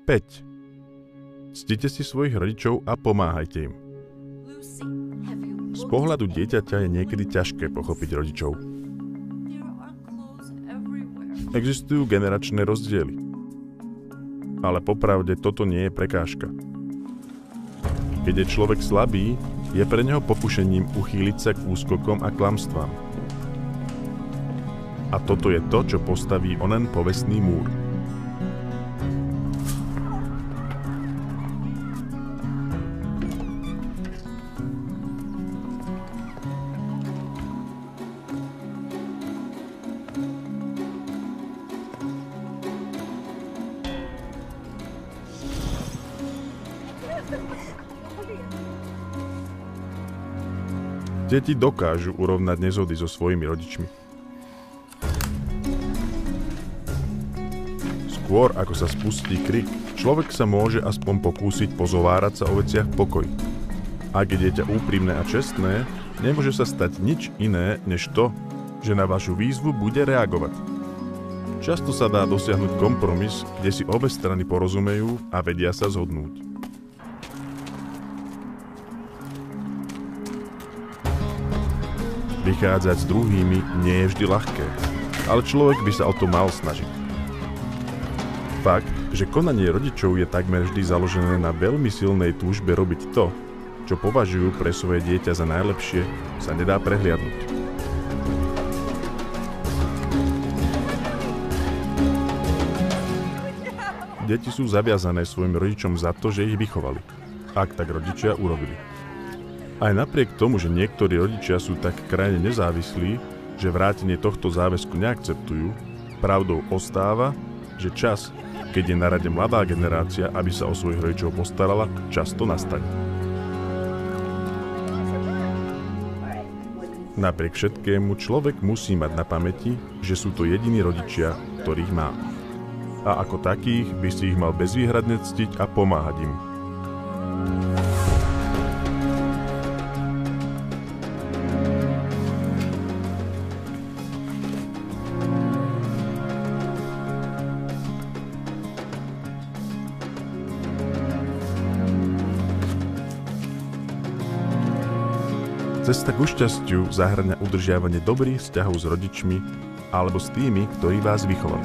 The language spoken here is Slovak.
5. Ctite si svojich rodičov a pomáhajte im. Z pohľadu dieťaťa je niekedy ťažké pochopiť rodičov. Existujú generačné rozdiely. Ale popravde toto nie je prekážka. Keď je človek slabý, je pre neho pokušením uchýliť sa k úskokom a klamstvám. A toto je to, čo postaví onen povestný múr. Deti dokážu urovnať nezhody so svojimi rodičmi. Skôr ako sa spustí krik, človek sa môže aspoň pokúsiť pozovárať sa o veciach v pokoji. Ak je dieťa úprimné a čestné, nemôže sa stať nič iné, než to, že na vašu výzvu bude reagovať. Často sa dá dosiahnuť kompromis, kde si obe strany porozumejú a vedia sa zhodnúť. Vychádzať s druhými nie je vždy ľahké, ale človek by sa o to mal snažiť. Fakt, že konanie rodičov je takmer vždy založené na veľmi silnej túžbe robiť to, čo považujú pre svoje dieťa za najlepšie, sa nedá prehliadnuť. Deti sú zaviazané svojim rodičom za to, že ich vychovali, ak tak rodičia urobili. Aj napriek tomu, že niektorí rodičia sú tak krajne nezávislí, že vrátenie tohto záväzku neakceptujú, pravdou ostáva, že čas, keď je na rade mladá generácia, aby sa o svojich rodičov postarala, často nastane. Napriek všetkému človek musí mať na pamäti, že sú to jediní rodičia, ktorých má. A ako takých by si ich mal bezvýhradne ctiť a pomáhať im. Cesta k šťastiu zahŕňa udržiavanie dobrých vzťahov s rodičmi alebo s tými, ktorí vás vychovali.